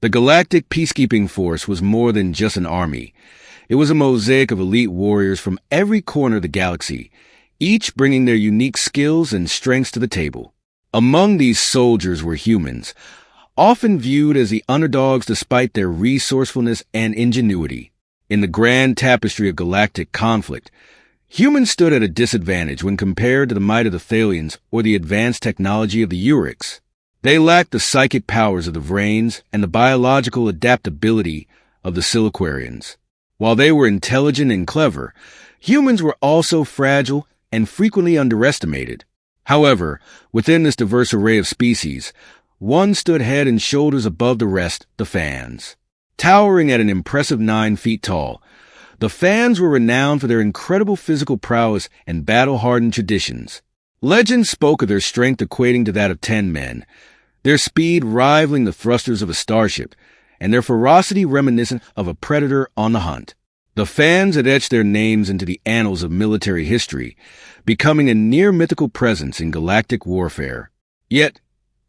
The Galactic Peacekeeping Force was more than just an army. It was a mosaic of elite warriors from every corner of the galaxy, each bringing their unique skills and strengths to the table. Among these soldiers were humans, often viewed as the underdogs despite their resourcefulness and ingenuity. In the grand tapestry of galactic conflict, humans stood at a disadvantage when compared to the might of the Thalians or the advanced technology of the Urix. They lacked the psychic powers of the Vrains and the biological adaptability of the Siliquarians. While they were intelligent and clever, humans were also fragile and frequently underestimated. However, within this diverse array of species, one stood head and shoulders above the rest, the Fans. Towering at an impressive 9 feet tall, the Fans were renowned for their incredible physical prowess and battle-hardened traditions. Legends spoke of their strength equating to that of 10 men, their speed rivaling the thrusters of a starship, and their ferocity reminiscent of a predator on the hunt. The Fans had etched their names into the annals of military history, becoming a near-mythical presence in galactic warfare. Yet,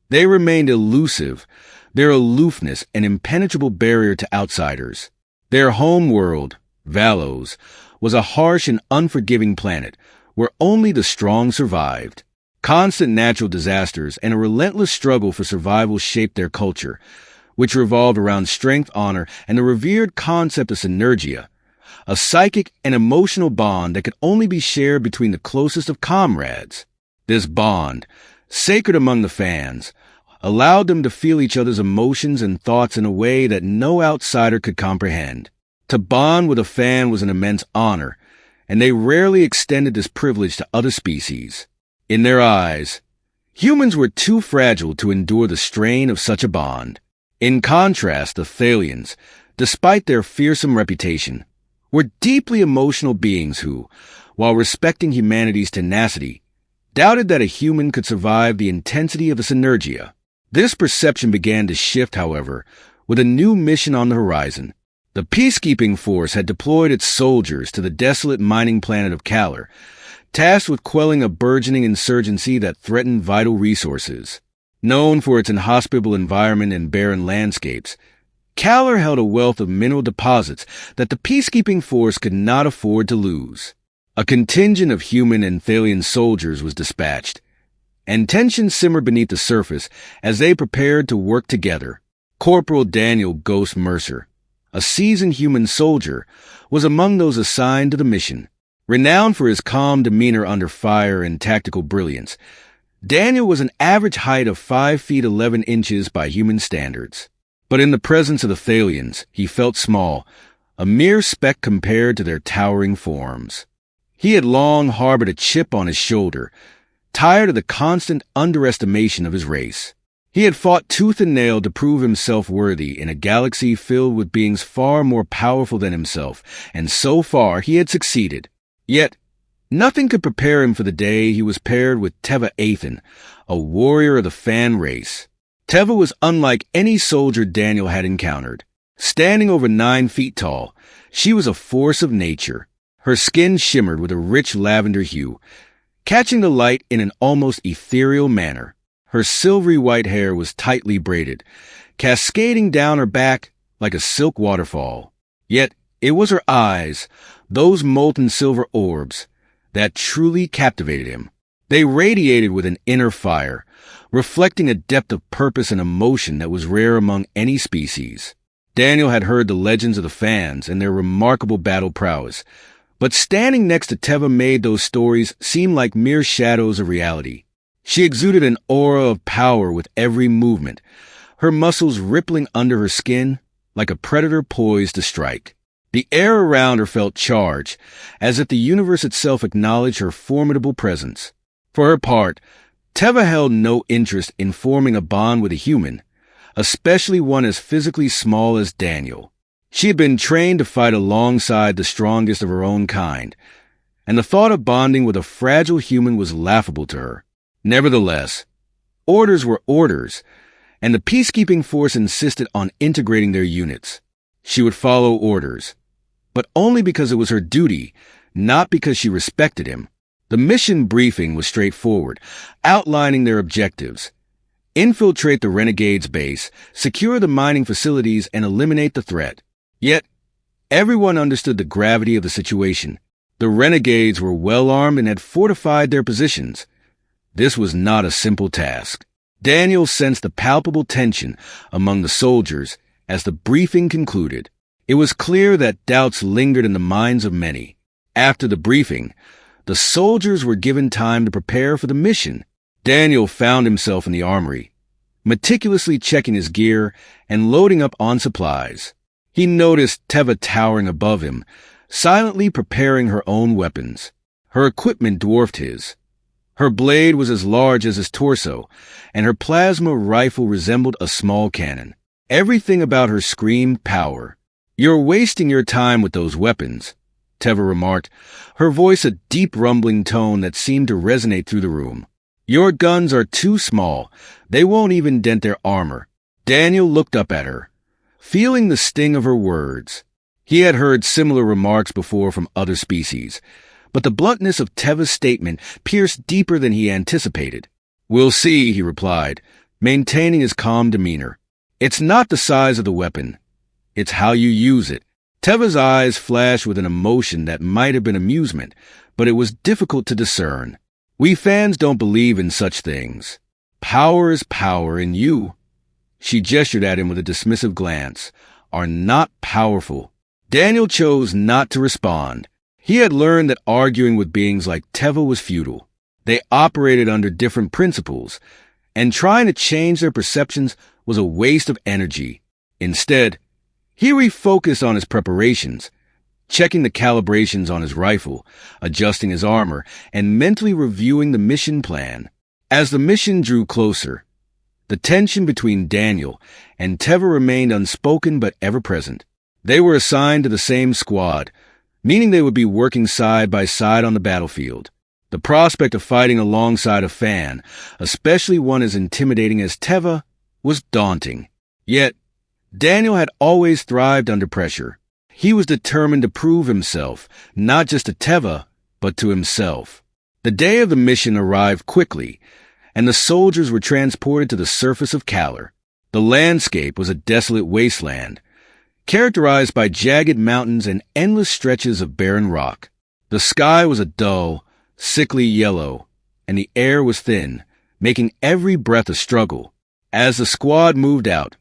they remained elusive, their aloofness an impenetrable barrier to outsiders. Their home world, Valos, was a harsh and unforgiving planet where only the strong survived. Constant natural disasters and a relentless struggle for survival shaped their culture, which revolved around strength, honor, and the revered concept of synergia, a psychic and emotional bond that could only be shared between the closest of comrades. This bond, sacred among the Fans, allowed them to feel each other's emotions and thoughts in a way that no outsider could comprehend. To bond with a Fan was an immense honor, and they rarely extended this privilege to other species. In their eyes, humans were too fragile to endure the strain of such a bond. In contrast, the Thalians, despite their fearsome reputation, were deeply emotional beings who, while respecting humanity's tenacity, doubted that a human could survive the intensity of a synergia. This perception began to shift, however, with a new mission on the horizon. The Peacekeeping Force had deployed its soldiers to the desolate mining planet of Kalar, tasked with quelling a burgeoning insurgency that threatened vital resources. Known for its inhospitable environment and barren landscapes, Kalar held a wealth of mineral deposits that the Peacekeeping Force could not afford to lose. A contingent of human and Thalian soldiers was dispatched, and tension simmered beneath the surface as they prepared to work together. Corporal Daniel Ghost Mercer, a seasoned human soldier, was among those assigned to the mission. Renowned for his calm demeanor under fire and tactical brilliance, Daniel was an average height of 5 feet 11 inches by human standards. But in the presence of the Thalians, he felt small, a mere speck compared to their towering forms. He had long harbored a chip on his shoulder, tired of the constant underestimation of his race. He had fought tooth and nail to prove himself worthy in a galaxy filled with beings far more powerful than himself, and so far he had succeeded. Yet, nothing could prepare him for the day he was paired with Teva Athan, a warrior of the Fan race. Teva was unlike any soldier Daniel had encountered. Standing over 9 feet tall, she was a force of nature. Her skin shimmered with a rich lavender hue, catching the light in an almost ethereal manner. Her silvery white hair was tightly braided, cascading down her back like a silk waterfall. Yet it was her eyes, those molten silver orbs, that truly captivated him. They radiated with an inner fire, reflecting a depth of purpose and emotion that was rare among any species. Daniel had heard the legends of the Fans and their remarkable battle prowess, but standing next to Teva made those stories seem like mere shadows of reality. She exuded an aura of power with every movement, her muscles rippling under her skin like a predator poised to strike. The air around her felt charged, as if the universe itself acknowledged her formidable presence. For her part, Teva held no interest in forming a bond with a human, especially one as physically small as Daniel. She had been trained to fight alongside the strongest of her own kind, and the thought of bonding with a fragile human was laughable to her. Nevertheless, orders were orders, and the Peacekeeping Force insisted on integrating their units. She would follow orders, but only because it was her duty, not because she respected him. The mission briefing was straightforward, outlining their objectives. infiltrate the Renegades' base, secure the mining facilities, and eliminate the threat. Yet, everyone understood the gravity of the situation. The Renegades were well-armed and had fortified their positions. This was not a simple task. Daniel sensed the palpable tension among the soldiers as the briefing concluded. It was clear that doubts lingered in the minds of many. After the briefing, the soldiers were given time to prepare for the mission. Daniel found himself in the armory, meticulously checking his gear and loading up on supplies. He noticed Teva towering above him, silently preparing her own weapons. Her equipment dwarfed his. Her blade was as large as his torso, and her plasma rifle resembled a small cannon. Everything about her screamed power. "You're wasting your time with those weapons," Teva remarked, her voice a deep rumbling tone that seemed to resonate through the room. "Your guns are too small. They won't even dent their armor." Daniel looked up at her, feeling the sting of her words. He had heard similar remarks before from other species, but the bluntness of Teva's statement pierced deeper than he anticipated. "We'll see," he replied, maintaining his calm demeanor. "It's not the size of the weapon. It's how you use it." Teva's eyes flashed with an emotion that might have been amusement, but it was difficult to discern. "We fans don't believe in such things. Power is power, and you," she gestured at him with a dismissive glance, "are not powerful." Daniel chose not to respond. He had learned that arguing with beings like Teva was futile. They operated under different principles, and trying to change their perceptions was a waste of energy. Instead, he refocused on his preparations, checking the calibrations on his rifle, adjusting his armor, and mentally reviewing the mission plan. As the mission drew closer, the tension between Daniel and Teva remained unspoken but ever-present. They were assigned to the same squad, meaning they would be working side by side on the battlefield. The prospect of fighting alongside a fan, especially one as intimidating as Teva, was daunting. Yet, Daniel had always thrived under pressure. He was determined to prove himself, not just to Teva, but to himself. The day of the mission arrived quickly, and the soldiers were transported to the surface of Kalar. The landscape was a desolate wasteland, characterized by jagged mountains and endless stretches of barren rock. The sky was a dull, sickly yellow, and the air was thin, making every breath a struggle. As the squad moved out,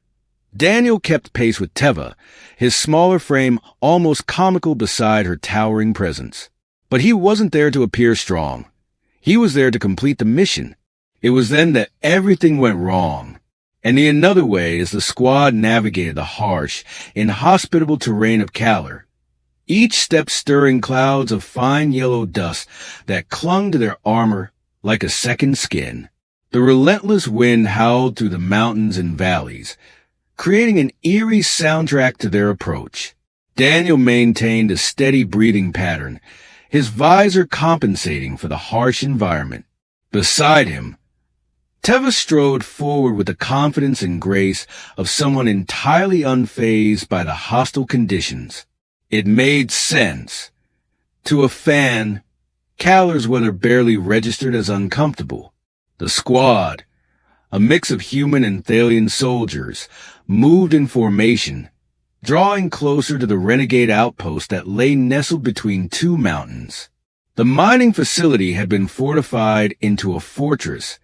Daniel kept pace with Teva, his smaller frame almost comical beside her towering presence. But he wasn't there to appear strong. He was there to complete the mission. It was then that everything went wrong. And in another way, as the squad navigated the harsh, inhospitable terrain of Kalar, each step stirring clouds of fine yellow dust that clung to their armor like a second skin. The relentless wind howled through the mountains and valleys, creating an eerie soundtrack to their approach. Daniel maintained a steady breathing pattern, his visor compensating for the harsh environment. Beside him, Teva strode forward with the confidence and grace of someone entirely unfazed by the hostile conditions. It made sense. To a fan, Kalar's weather barely registered as uncomfortable. The squad, a mix of human and Thalian soldiers, moved in formation, drawing closer to the renegade outpost that lay nestled between two mountains. The mining facility had been fortified into a fortress,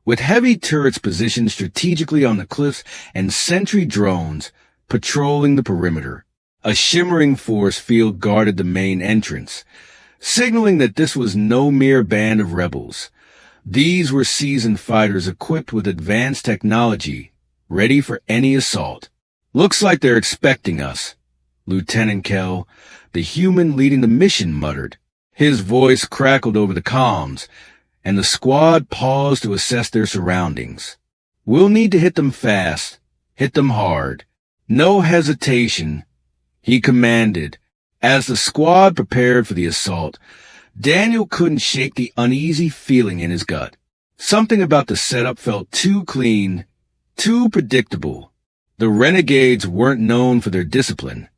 with heavy turrets positioned strategically on the cliffs and sentry drones patrolling the perimeter. A shimmering force field guarded the main entrance, signaling that this was no mere band of rebels. These were seasoned fighters equipped with advanced technology, ready for any assault. "Looks like they're expecting us," Lieutenant Kell, the human leading the mission, muttered. His voice crackled over the comms, and the squad paused to assess their surroundings. "We'll need to hit them fast, hit them hard. No hesitation," he commanded. As the squad prepared for the assault, Daniel couldn't shake the uneasy feeling in his gut. Something about the setup felt too clean, too predictable. The renegades weren't known for their discipline,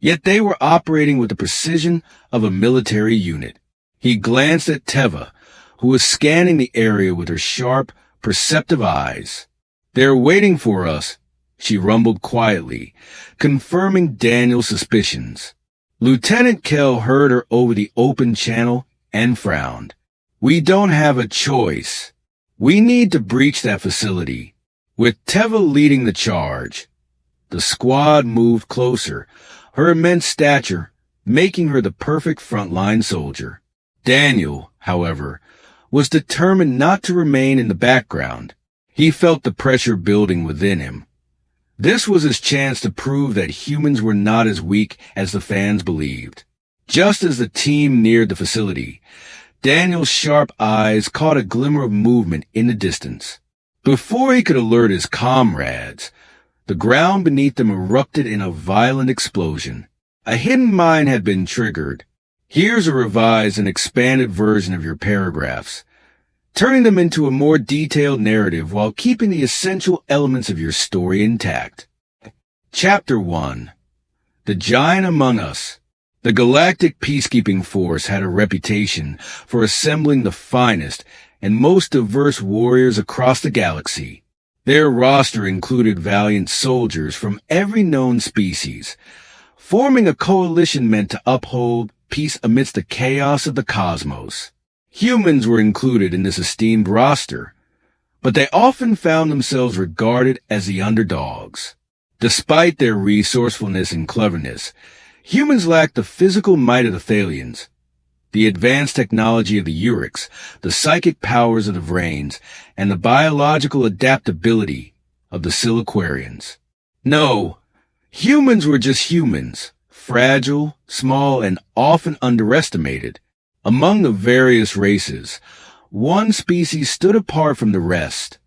yet they were operating with the precision of a military unit. He glanced at Teva, who was scanning the area with her sharp, perceptive eyes. "They're waiting for us," she rumbled quietly, confirming Daniel's suspicions. Lieutenant Kell heard her over the open channel and frowned. "We don't have a choice. We need to breach that facility." With Teva leading the charge, the squad moved closer, her immense stature making her the perfect frontline soldier. Daniel, however, was determined not to remain in the background. He felt the pressure building within him. This was his chance to prove that humans were not as weak as the fans believed. Just as the team neared the facility, Daniel's sharp eyes caught a glimmer of movement in the distance. Before he could alert his comrades, the ground beneath them erupted in a violent explosion. A hidden mine had been triggered. Here's a revised and expanded version of your paragraphs, turning them into a more detailed narrative while keeping the essential elements of your story intact. Chapter 1. The Giant Among Us. The Galactic Peacekeeping Force had a reputation for assembling the finest and most diverse warriors across the galaxy. Their roster included valiant soldiers from every known species, forming a coalition meant to uphold peace amidst the chaos of the cosmos. Humans were included in this esteemed roster, but they often found themselves regarded as the underdogs. Despite their resourcefulness and cleverness, humans lacked the physical might of the Thalians, the advanced technology of the Urix, the psychic powers of the Vrains, and the biological adaptability of the Siliquarians. No, humans were just humans, fragile, small, and often underestimated. Among the various races, one species stood apart from the rest: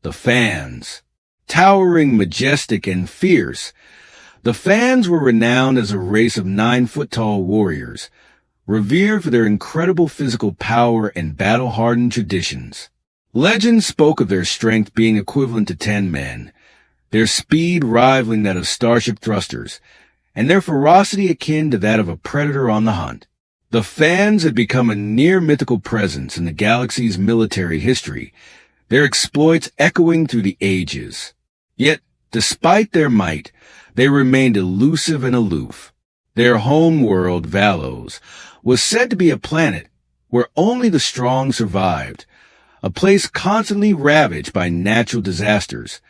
the Fans. Towering, majestic, and fierce, the Fans were renowned as a race of 9-foot-tall warriors, revered for their incredible physical power and battle-hardened traditions. Legends spoke of their strength being equivalent to 10 men, their speed rivaling that of starship thrusters, and their ferocity akin to that of a predator on the hunt. The Fans had become a near-mythical presence in the galaxy's military history, their exploits echoing through the ages. Yet, despite their might, they remained elusive and aloof. Their home world, Valos, was said to be a planet where only the strong survived, a place constantly ravaged by natural disasters,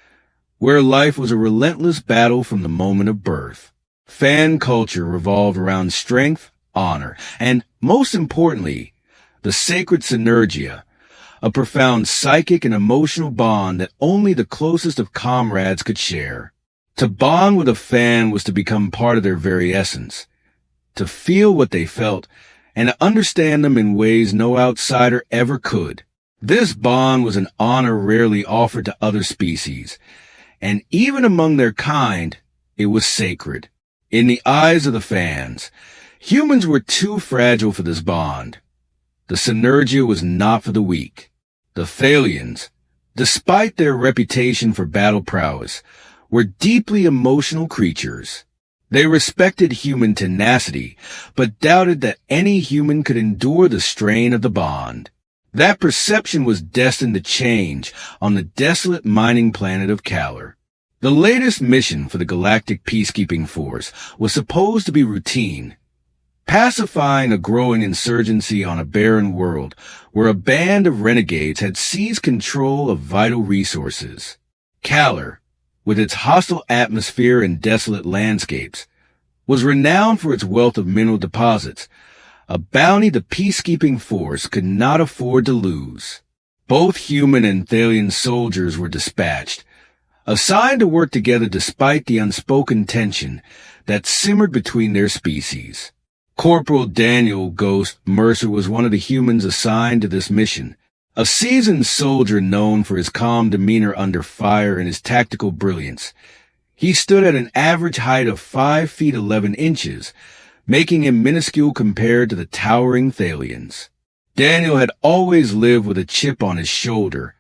where life was a relentless battle from the moment of birth. Fan culture revolved around strength, honor, and, most importantly, the sacred synergia, a profound psychic and emotional bond that only the closest of comrades could share. To bond with a Fan was to become part of their very essence, to feel what they felt, and to understand them in ways no outsider ever could. This bond was an honor rarely offered to other species, and even among their kind, it was sacred. In the eyes of the Fans, humans were too fragile for this bond. The synergia was not for the weak. The Thalians, despite their reputation for battle prowess, were deeply emotional creatures. They respected human tenacity, but doubted that any human could endure the strain of the bond. That perception was destined to change on the desolate mining planet of Kalar. The latest mission for the Galactic Peacekeeping Force was supposed to be routine, pacifying a growing insurgency on a barren world where a band of renegades had seized control of vital resources. Kalar, with its hostile atmosphere and desolate landscapes, was renowned for its wealth of mineral deposits, a bounty the peacekeeping force could not afford to lose. Both human and Thalian soldiers were dispatched, assigned to work together despite the unspoken tension that simmered between their species. Corporal Daniel Ghost Mercer was one of the humans assigned to this mission, a seasoned soldier known for his calm demeanor under fire and his tactical brilliance. He stood at an average height of 5 feet 11 inches, making him minuscule compared to the towering Thalians. Daniel had always lived with a chip on his shoulder,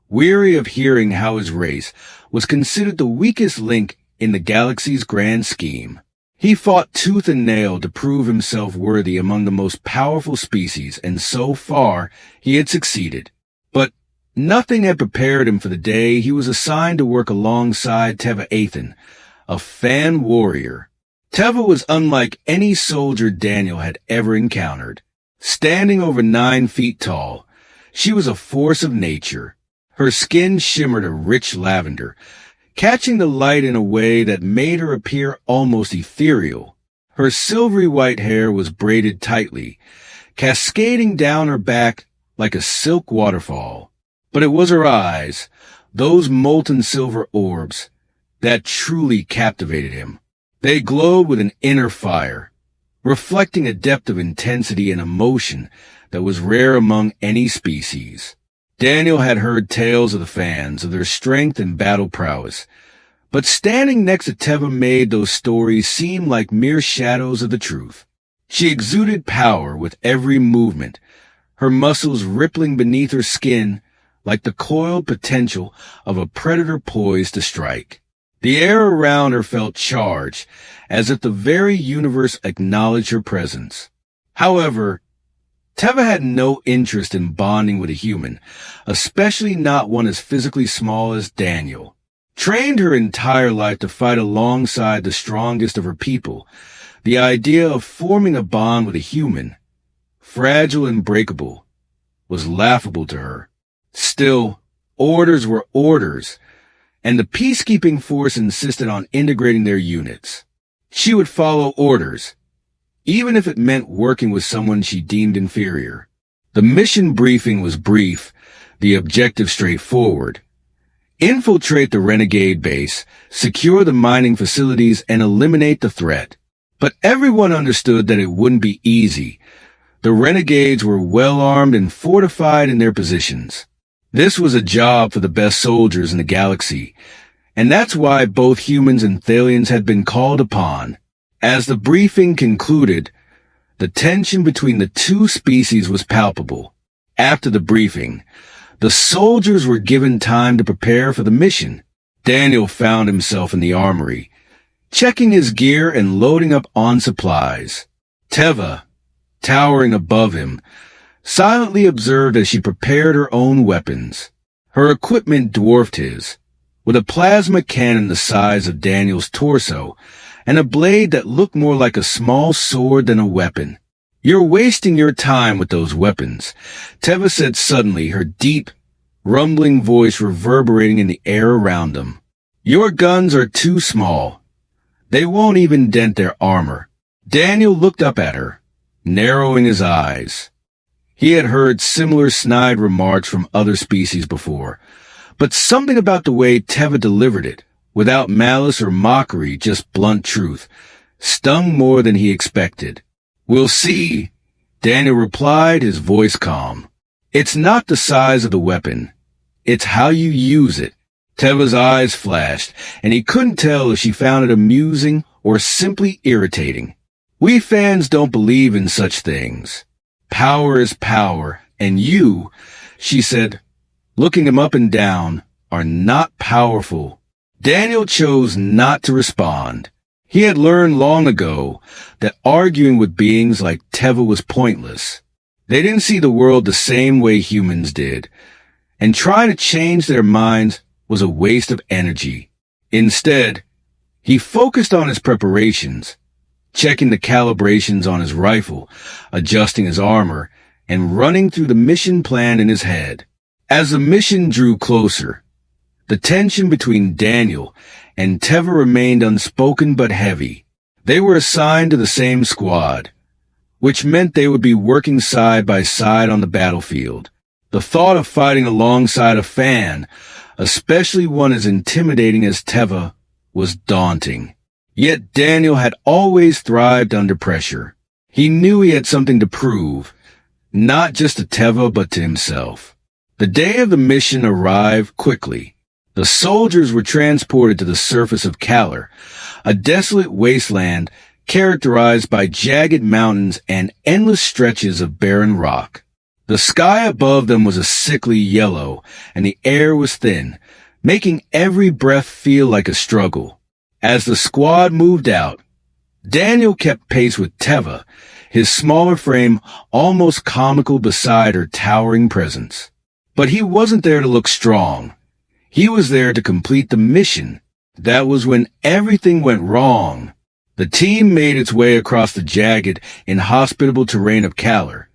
weary of hearing how his race was considered the weakest link in the galaxy's grand scheme. He fought tooth and nail to prove himself worthy among the most powerful species, and so far he had succeeded. But Nothing had prepared him for the day he was assigned to work alongside Teva Athan, a fan warrior. Teva was unlike any soldier Daniel had ever encountered. Standing over 9 feet tall, she was a force of nature. Her skin shimmered a rich lavender, catching the light in a way that made her appear almost ethereal. Her silvery white hair was braided tightly, cascading down her back like a silk waterfall. But it was her eyes, those molten silver orbs, that truly captivated him. They glowed with an inner fire, reflecting a depth of intensity and emotion that was rare among any species. Daniel had heard tales of the fans, of their strength and battle prowess, but standing next to Teva made those stories seem like mere shadows of the truth. She exuded power with every movement, her muscles rippling beneath her skin like the coiled potential of a predator poised to strike. The air around her felt charged, as if the very universe acknowledged her presence. However, Teva had no interest in bonding with a human, especially not one as physically small as Daniel. Trained her entire life to fight alongside the strongest of her people, the idea of forming a bond with a human, fragile and breakable, was laughable to her. Still, orders were orders, and the peacekeeping force insisted on integrating their units. She would follow orders, even if it meant working with someone she deemed inferior. The mission briefing was brief, the objective straightforward. Infiltrate the renegade base, secure the mining facilities, and eliminate the threat. But everyone understood that it wouldn't be easy. The renegades were well-armed and fortified in their positions. This was a job for the best soldiers in the galaxy, and that's why both humans and Thalians had been called upon. As the briefing concluded, the tension between the two species was palpable. After the briefing, the soldiers were given time to prepare for the mission. Daniel found himself in the armory, checking his gear and loading up on supplies. Teva, towering above him, silently observed as she prepared her own weapons. Her equipment dwarfed his, with a plasma cannon the size of Daniel's torso, and a blade that looked more like a small sword than a weapon. "You're wasting your time with those weapons," Teva said suddenly, her deep, rumbling voice reverberating in the air around them. "Your guns are too small. They won't even dent their armor." Daniel looked up at her, narrowing his eyes. He had heard similar snide remarks from other species before, but something about the way Teva delivered it, without malice or mockery, just blunt truth, stung more than he expected. "We'll see," Daniel replied, his voice calm. "It's not the size of the weapon. It's how you use it." Teva's eyes flashed, and he couldn't tell if she found it amusing or simply irritating. "We fans don't believe in such things. Power is power, and you," she said, looking him up and down, "are not powerful." Daniel chose not to respond. He had learned long ago that arguing with beings like Teva was pointless. They didn't see the world the same way humans did, and trying to change their minds was a waste of energy. Instead, he focused on his preparations, checking the calibrations on his rifle, adjusting his armor, and running through the mission plan in his head. As the mission drew closer, the tension between Daniel and Teva remained unspoken but heavy. They were assigned to the same squad, which meant they would be working side by side on the battlefield. The thought of fighting alongside a fan, especially one as intimidating as Teva, was daunting. Yet Daniel had always thrived under pressure. He knew he had something to prove, not just to Teva but to himself. The day of the mission arrived quickly. The soldiers were transported to the surface of Kalar, a desolate wasteland characterized by jagged mountains and endless stretches of barren rock. The sky above them was a sickly yellow, and the air was thin, making every breath feel like a struggle. As the squad moved out, Daniel kept pace with Teva, his smaller frame almost comical beside her towering presence. But he wasn't there to look strong. He was there to complete the mission. That was when everything went wrong. The team made its way across the jagged, inhospitable terrain of Kalar,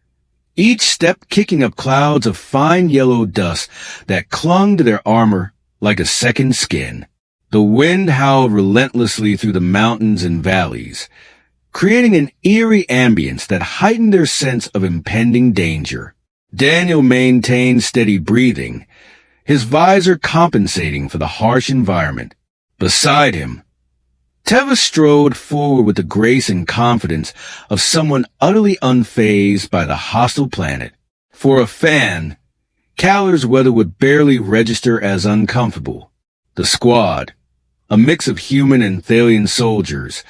each step kicking up clouds of fine yellow dust that clung to their armor like a second skin. The wind howled relentlessly through the mountains and valleys, creating an eerie ambience that heightened their sense of impending danger. Daniel maintained steady breathing, his visor compensating for the harsh environment. Beside him, Teva strode forward with the grace and confidence of someone utterly unfazed by the hostile planet. For a fan, Kalar's weather would barely register as uncomfortable. The squad, a mix of human and Thalian soldiers,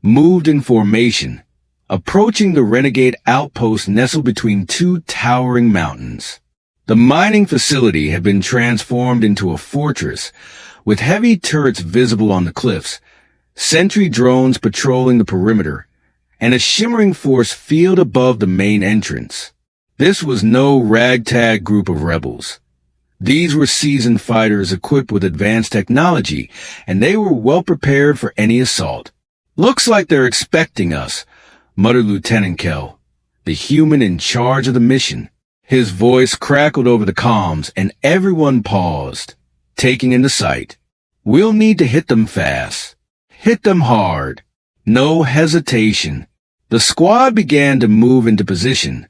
moved in formation, approaching the renegade outpost nestled between two towering mountains. The mining facility had been transformed into a fortress, with heavy turrets visible on the cliffs, sentry drones patrolling the perimeter, and a shimmering force field above the main entrance. This was no ragtag group of rebels. These were seasoned fighters equipped with advanced technology, and they were well prepared for any assault. "Looks like they're expecting us," muttered Lieutenant Kell, the human in charge of the mission. His voice crackled over the comms, and everyone paused, taking in the sight. "We'll need to hit them fast. Hit them hard. No hesitation." The squad began to move into position,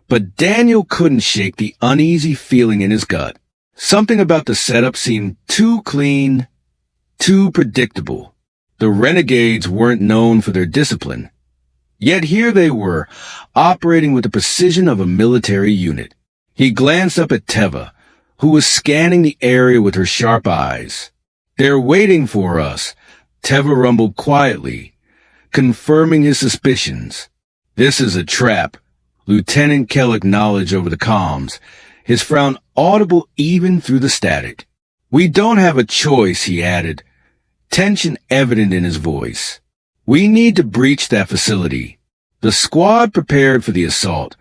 but Daniel couldn't shake the uneasy feeling in his gut. Something about the setup seemed too clean, too predictable. The renegades weren't known for their discipline. Yet here they were, operating with the precision of a military unit. He glanced up at Teva, who was scanning the area with her sharp eyes. "They're waiting for us," Teva rumbled quietly, confirming his suspicions. "This is a trap," Lieutenant Kell acknowledged over the comms, his frown audible even through the static. "We don't have a choice," he added, tension evident in his voice. "We need to breach that facility." The squad prepared for the assault,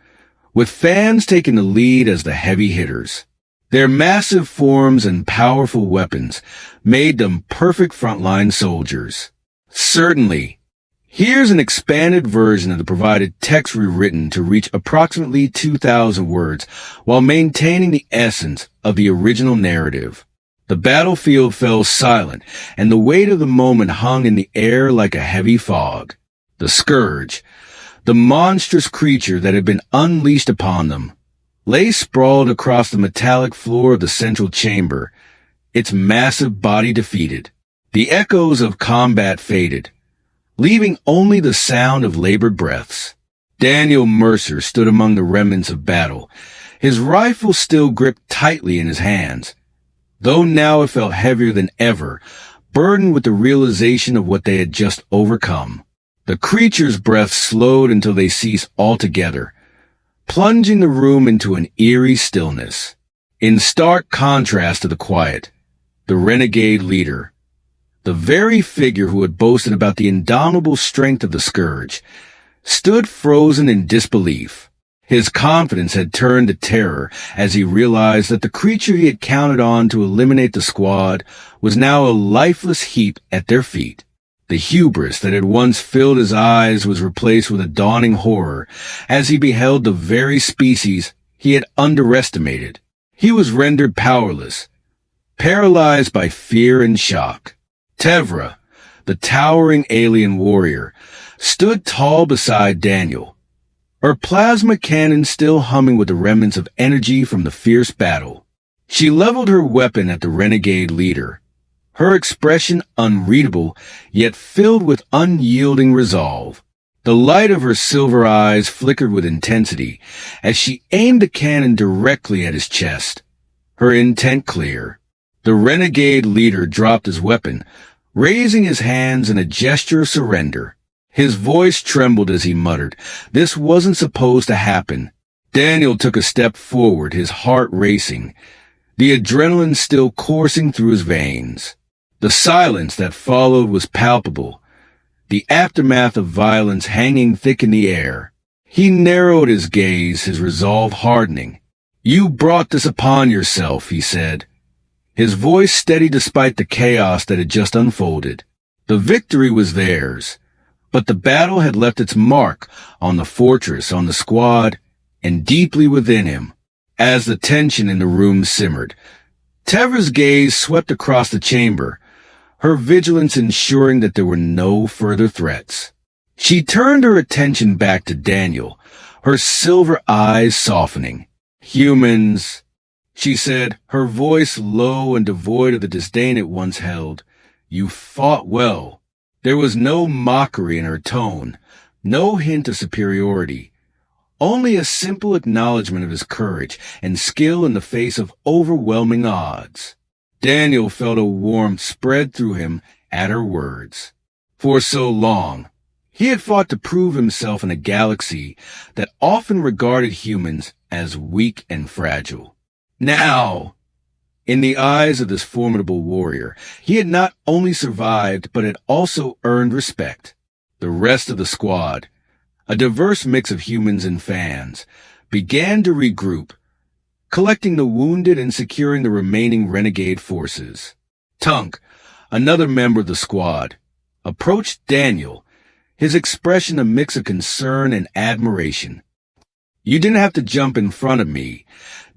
with fans taking the lead as the heavy hitters. Their massive forms and powerful weapons made them perfect frontline soldiers. "Certainly. Here's an expanded version of the provided text rewritten to reach approximately 2,000 words while maintaining the essence of the original narrative." The battlefield fell silent, and the weight of the moment hung in the air like a heavy fog. The Scourge, the monstrous creature that had been unleashed upon them, lay sprawled across the metallic floor of the central chamber, its massive body defeated. The echoes of combat faded, leaving only the sound of labored breaths. Daniel Mercer stood among the remnants of battle, his rifle still gripped tightly in his hands, though now it felt heavier than ever, burdened with the realization of what they had just overcome. The creature's breath slowed until they ceased altogether, plunging the room into an eerie stillness. In stark contrast to the quiet, the renegade leader, the very figure who had boasted about the indomitable strength of the Scourge, stood frozen in disbelief. His confidence had turned to terror as he realized that the creature he had counted on to eliminate the squad was now a lifeless heap at their feet. The hubris that had once filled his eyes was replaced with a dawning horror as he beheld the very species he had underestimated. He was rendered powerless, paralyzed by fear and shock. Tevra, the towering alien warrior, stood tall beside Daniel, her plasma cannon still humming with the remnants of energy from the fierce battle. She leveled her weapon at the renegade leader, her expression unreadable yet filled with unyielding resolve. The light of her silver eyes flickered with intensity as she aimed the cannon directly at his chest, her intent clear. The renegade leader dropped his weapon, raising his hands in a gesture of surrender. His voice trembled as he muttered, "This wasn't supposed to happen." Daniel took a step forward, his heart racing, the adrenaline still coursing through his veins. The silence that followed was palpable, the aftermath of violence hanging thick in the air. He narrowed his gaze, his resolve hardening. "You brought this upon yourself," he said, his voice steady despite the chaos that had just unfolded. The victory was theirs, but the battle had left its mark on the fortress, on the squad, and deeply within him. As the tension in the room simmered, Tevra's gaze swept across the chamber, her vigilance ensuring that there were no further threats. She turned her attention back to Daniel, her silver eyes softening. "Humans," she said, her voice low and devoid of the disdain it once held. "You fought well." There was no mockery in her tone, no hint of superiority, only a simple acknowledgement of his courage and skill in the face of overwhelming odds. Daniel felt a warmth spread through him at her words. For so long, he had fought to prove himself in a galaxy that often regarded humans as weak and fragile. Now, in the eyes of this formidable warrior, he had not only survived, but had also earned respect. The rest of the squad, a diverse mix of humans and fans, began to regroup, collecting the wounded and securing the remaining renegade forces. Tunk, another member of the squad, approached Daniel, his expression a mix of concern and admiration. "You didn't have to jump in front of me,"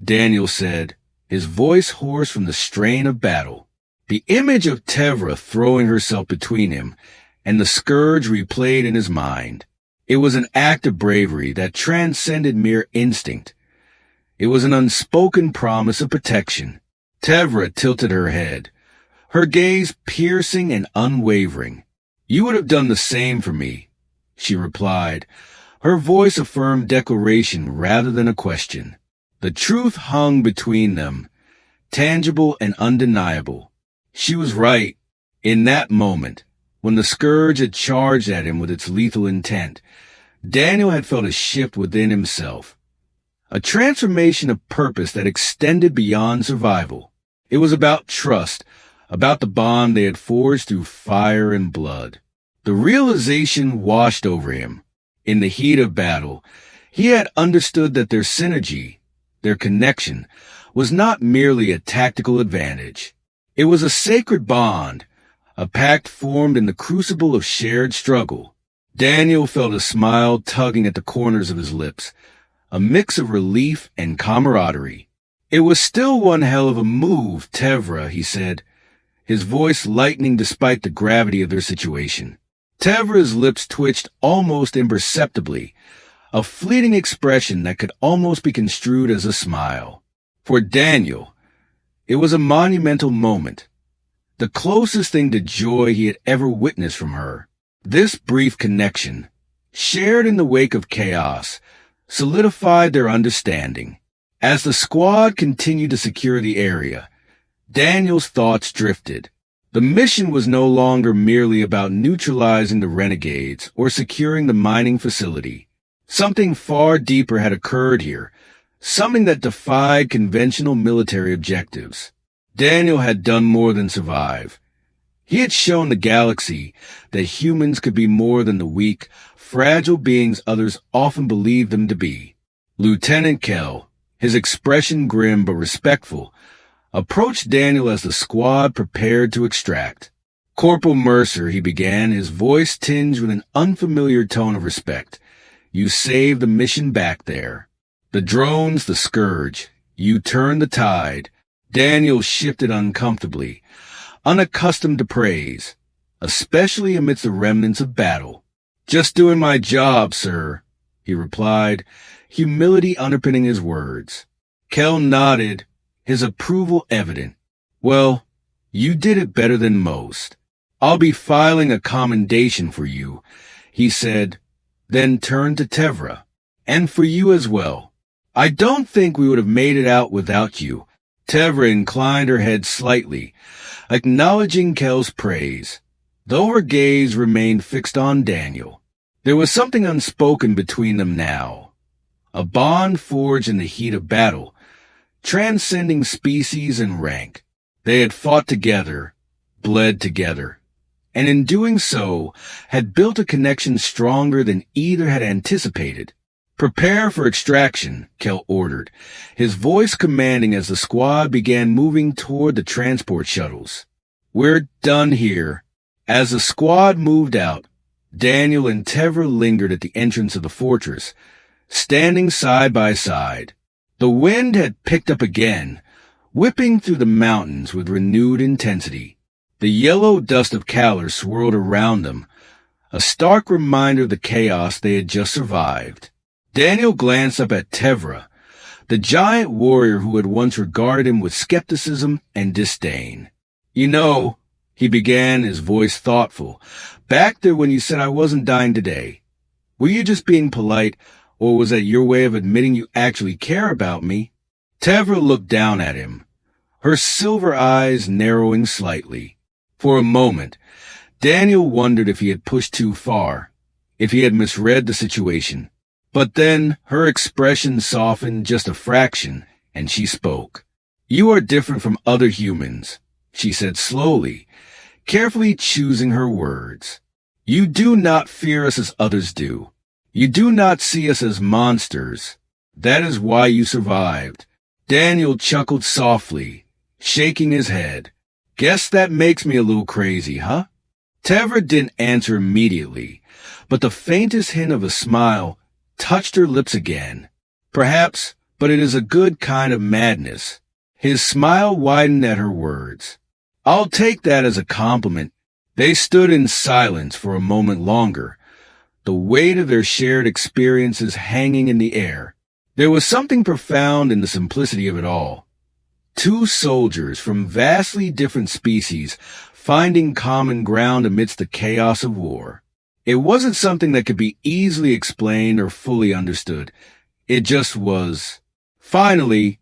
Daniel said, his voice hoarse from the strain of battle. The image of Tevra throwing herself between him and the scourge replayed in his mind. It was an act of bravery that transcended mere instinct. It was an unspoken promise of protection. Tevra tilted her head, her gaze piercing and unwavering. "You would have done the same for me," she replied, her voice a firm declaration rather than a question. The truth hung between them, tangible and undeniable. She was right. In that moment, when the scourge had charged at him with its lethal intent, Daniel had felt a shift within himself, a transformation of purpose that extended beyond survival. It was about trust, about the bond they had forged through fire and blood. The realization washed over him. In the heat of battle, he had understood that their synergy, their connection, was not merely a tactical advantage. It was a sacred bond, a pact formed in the crucible of shared struggle. Daniel felt a smile tugging at the corners of his lips, a mix of relief and camaraderie. "It was still one hell of a move, Tevra," he said, his voice lightening despite the gravity of their situation. Tevra's lips twitched almost imperceptibly, a fleeting expression that could almost be construed as a smile. For Daniel, it was a monumental moment, the closest thing to joy he had ever witnessed from her. This brief connection, shared in the wake of chaos, solidified their understanding. As the squad continued to secure the area, Daniel's thoughts drifted. The mission was no longer merely about neutralizing the renegades or securing the mining facility. Something far deeper had occurred here, something that defied conventional military objectives. Daniel had done more than survive. He had shown the galaxy that humans could be more than the weak, fragile beings others often believed them to be. Lieutenant Kell, his expression grim but respectful, approached Daniel as the squad prepared to extract. "Corporal Mercer," he began, his voice tinged with an unfamiliar tone of respect. "You saved the mission back there. The drones, the scourge. You turned the tide." Daniel shifted uncomfortably, unaccustomed to praise, especially amidst the remnants of battle. "Just doing my job, sir," he replied, humility underpinning his words. Kell nodded, his approval evident. "Well, you did it better than most. I'll be filing a commendation for you," he said, then turned to Tevra. "And for you as well. I don't think we would have made it out without you." Tevra inclined her head slightly, acknowledging Kell's praise, though her gaze remained fixed on Daniel. There was something unspoken between them now, a bond forged in the heat of battle, transcending species and rank. They had fought together, bled together, and in doing so had built a connection stronger than either had anticipated. Prepare for extraction, Kel ordered, his voice commanding as the squad began moving toward the transport shuttles. We're done here. As the squad moved out, Daniel and Tevra lingered at the entrance of the fortress, standing side by side. The wind had picked up again, whipping through the mountains with renewed intensity. The yellow dust of Kalar swirled around them, a stark reminder of the chaos they had just survived. Daniel glanced up at Tevra, the giant warrior who had once regarded him with skepticism and disdain. You know, he began, his voice thoughtful, back there when you said I wasn't dying today. Were you just being polite, or was that your way of admitting you actually care about me? Tevra looked down at him, her silver eyes narrowing slightly. For a moment, Daniel wondered if he had pushed too far, if he had misread the situation. But then her expression softened just a fraction, and she spoke. You are different from other humans, she said slowly, carefully choosing her words. You do not fear us as others do. You do not see us as monsters. That is why you survived. Daniel chuckled softly, shaking his head. Guess that makes me a little crazy, huh? Tevra didn't answer immediately, but the faintest hint of a smile touched her lips again. Perhaps, but it is a good kind of madness. His smile widened at her words. I'll take that as a compliment. They stood in silence for a moment longer, the weight of their shared experiences hanging in the air. There was something profound in the simplicity of it all. Two soldiers from vastly different species finding common ground amidst the chaos of war. It wasn't something that could be easily explained or fully understood. It just was. Finally,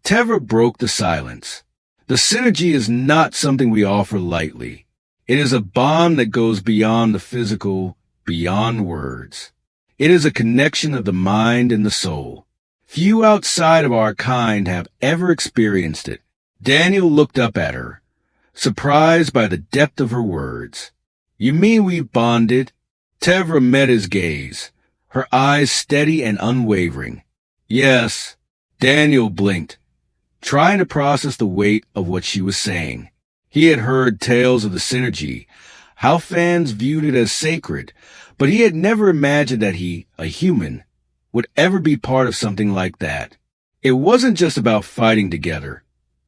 Tevra broke the silence. The synergy is not something we offer lightly. It is a bond that goes beyond the physical, beyond words. It is a connection of the mind and the soul. Few outside of our kind have ever experienced it. Daniel looked up at her, surprised by the depth of her words. You mean we've bonded? Tevra met his gaze, her eyes steady and unwavering. Yes, Daniel blinked, trying to process the weight of what she was saying. He had heard tales of the synergy, how fans viewed it as sacred, but he had never imagined that he, a human, would ever be part of something like that. It wasn't just about fighting together.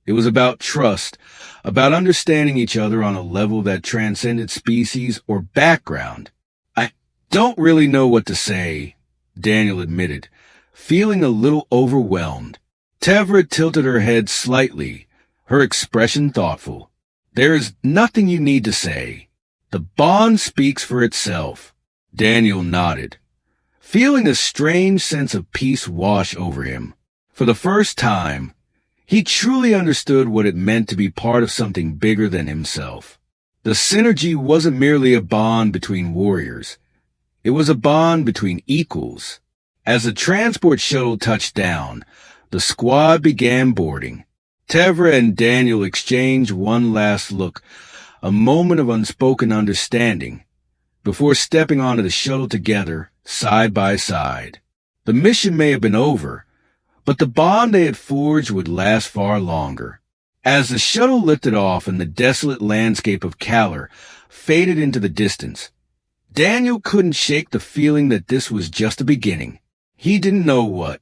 It was about trust, about understanding each other on a level that transcended species or background. I don't really know what to say, Daniel admitted, feeling a little overwhelmed. Tevra tilted her head slightly, her expression thoughtful. There is nothing you need to say. The bond speaks for itself. Daniel nodded, feeling a strange sense of peace wash over him. For the first time, he truly understood what it meant to be part of something bigger than himself. The synergy wasn't merely a bond between warriors. It was a bond between equals. As the transport shuttle touched down, the squad began boarding. Tevra and Daniel exchanged one last look, a moment of unspoken understanding, before stepping onto the shuttle together, side by side. The mission may have been over, but the bond they had forged would last far longer. As the shuttle lifted off and the desolate landscape of Kalar faded into the distance, Daniel couldn't shake the feeling that this was just the beginning. He didn't know what,